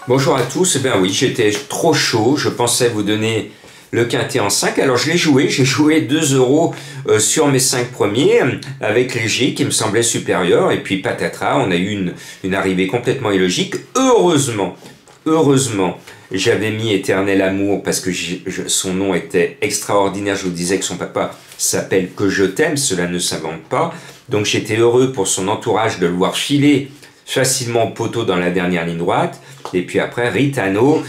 Bonjour à tous, eh bien oui, j'étais trop chaud, je pensais vous donner le quintet en 5, alors je l'ai joué, j'ai joué 2 € sur mes 5 premiers, avec léger qui me semblait supérieur, et puis patatras, on a eu une arrivée complètement illogique. Heureusement, j'avais mis Éternel Amour, parce que son nom était extraordinaire, je vous disais que son papa s'appelle Que je t'aime, cela ne s'invente pas, donc j'étais heureux pour son entourage de le voir filer facilement au poteau dans la dernière ligne droite. Et puis après, Ritano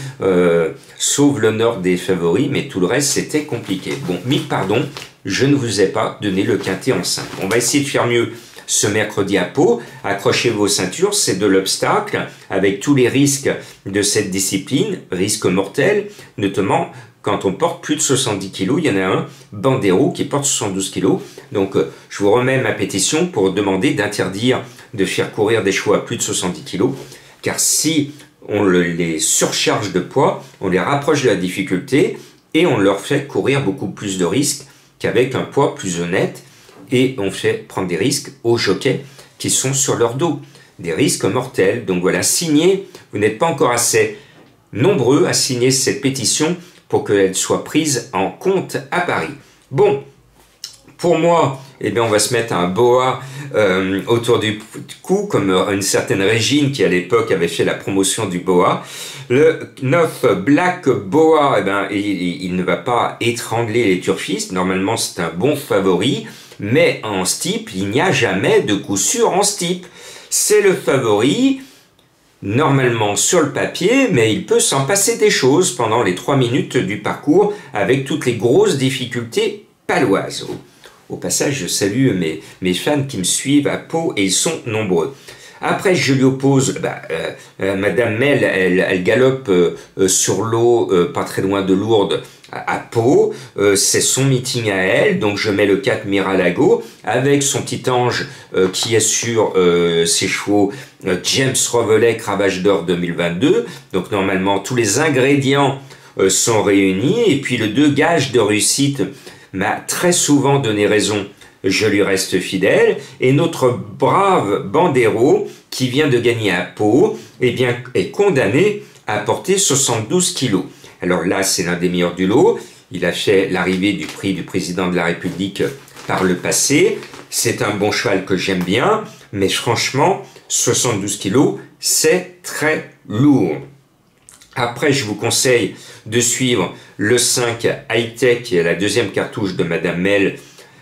sauve l'honneur des favoris, mais tout le reste, c'était compliqué. Bon, mille pardon, je ne vous ai pas donné le quintet en 5. On va essayer de faire mieux ce mercredi à Pau. Accrochez vos ceintures, c'est de l'obstacle, avec tous les risques de cette discipline, risques mortels, notamment quand on porte plus de 70 kg. Il y en a un, Bandero, qui porte 72 kg. Donc, je vous remets ma pétition pour demander d'interdire de faire courir des chevaux à plus de 70 kg, car si on les surcharge de poids, on les rapproche de la difficulté et on leur fait courir beaucoup plus de risques qu'avec un poids plus honnête, et on fait prendre des risques aux jockeys qui sont sur leur dos, des risques mortels. Donc voilà, signez, vous n'êtes pas encore assez nombreux à signer cette pétition pour qu'elle soit prise en compte à Paris. Bon, pour moi, eh bien, on va se mettre un boa autour du cou, comme une certaine Régine qui à l'époque avait fait la promotion du boa. Le 9 Black Boa, eh bien, il ne va pas étrangler les turfistes. Normalement, c'est un bon favori, mais en steeple, il n'y a jamais de coup sûr en steeple. C'est le favori, normalement sur le papier, mais il peut s'en passer des choses pendant les 3 minutes du parcours avec toutes les grosses difficultés paloises. Au passage, je salue mes fans qui me suivent à Pau, et ils sont nombreux. Après, je lui oppose, Madame Mel, elle galope sur l'eau, pas très loin de Lourdes, à Pau. C'est son meeting à elle, donc je mets le 4 Miralago, avec son petit ange qui est sur ses chevaux, James Rovelec, Ravage d'Or 2022. Donc normalement, tous les ingrédients sont réunis. Et puis le 2 Gage de réussite m'a très souvent donné raison, je lui reste fidèle, et notre brave Bandero, qui vient de gagner à Pau, eh bien, est condamné à porter 72 kilos. Alors là, c'est l'un des meilleurs du lot, il a fait l'arrivée du prix du président de la République par le passé, c'est un bon cheval que j'aime bien, mais franchement, 72 kilos, c'est très lourd. Après, je vous conseille de suivre le 5 High-Tech, qui est la deuxième cartouche de Madame Mel.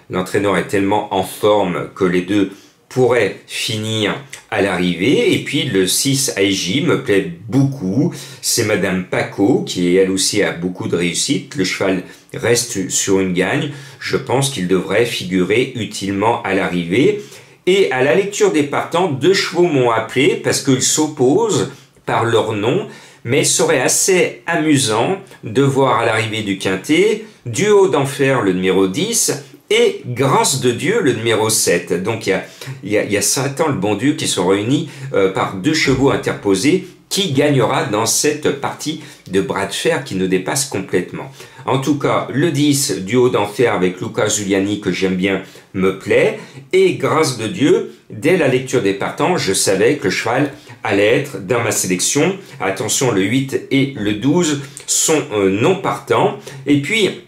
L'entraîneur est tellement en forme que les deux pourraient finir à l'arrivée. Et puis le 6 AJ me plaît beaucoup. C'est Madame Paco, qui elle aussi a beaucoup de réussite. Le cheval reste sur une gagne. Je pense qu'il devrait figurer utilement à l'arrivée. Et à la lecture des partants, 2 chevaux m'ont appelé parce qu'ils s'opposent par leur nom. Mais il serait assez amusant de voir à l'arrivée du quintet Duo d'Enfer, le numéro 10, et Grâce de Dieu, le numéro 7. Donc il y a Satan, le bon Dieu, qui sont réunis par 2 chevaux interposés. Qui gagnera dans cette partie de bras de fer qui nous dépasse complètement? En tout cas, le 10, Duo d'Enfer avec Luca Giuliani, que j'aime bien, me plaît. Et Grâce de Dieu, dès la lecture des partants, je savais que le cheval allait être dans ma sélection. Attention, le 8 et le 12 sont non partants. Et puis,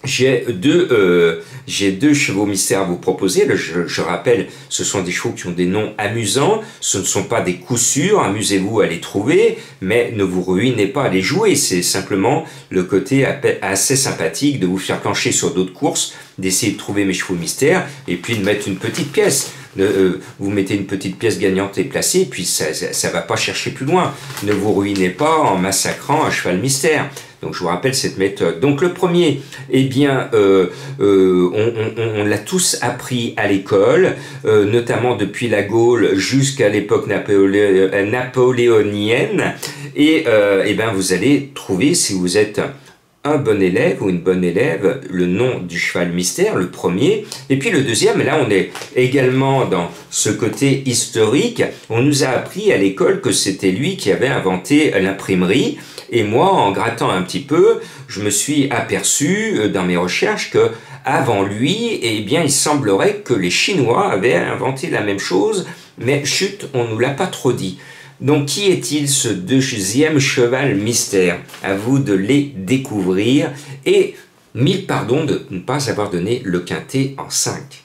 j'ai deux chevaux mystères à vous proposer. Je rappelle, ce sont des chevaux qui ont des noms amusants. Ce ne sont pas des coups sûrs. Amusez-vous à les trouver, mais ne vous ruinez pas à les jouer. C'est simplement le côté assez sympathique de vous faire plancher sur d'autres courses, d'essayer de trouver mes chevaux mystères, et puis de mettre une petite pièce. Vous mettez une petite pièce gagnante et placée, et puis ça va pas chercher plus loin. Ne vous ruinez pas en massacrant un cheval mystère. Donc je vous rappelle cette méthode. Donc le premier, eh bien, on l'a tous appris à l'école, notamment depuis la Gaule jusqu'à l'époque napoléonienne. Et eh ben vous allez trouver, si vous êtes un bon élève ou une bonne élève, le nom du cheval mystère, le premier. Et puis le deuxième, là on est également dans ce côté historique. On nous a appris à l'école que c'était lui qui avait inventé l'imprimerie. Et moi, en grattant un petit peu, je me suis aperçu dans mes recherches que avant lui, eh bien, il semblerait que les Chinois avaient inventé la même chose, mais chut, on nous l'a pas trop dit. Donc, qui est-il ce deuxième cheval mystère? À vous de les découvrir. Et mille pardons de ne pas avoir donné le quintet en 5.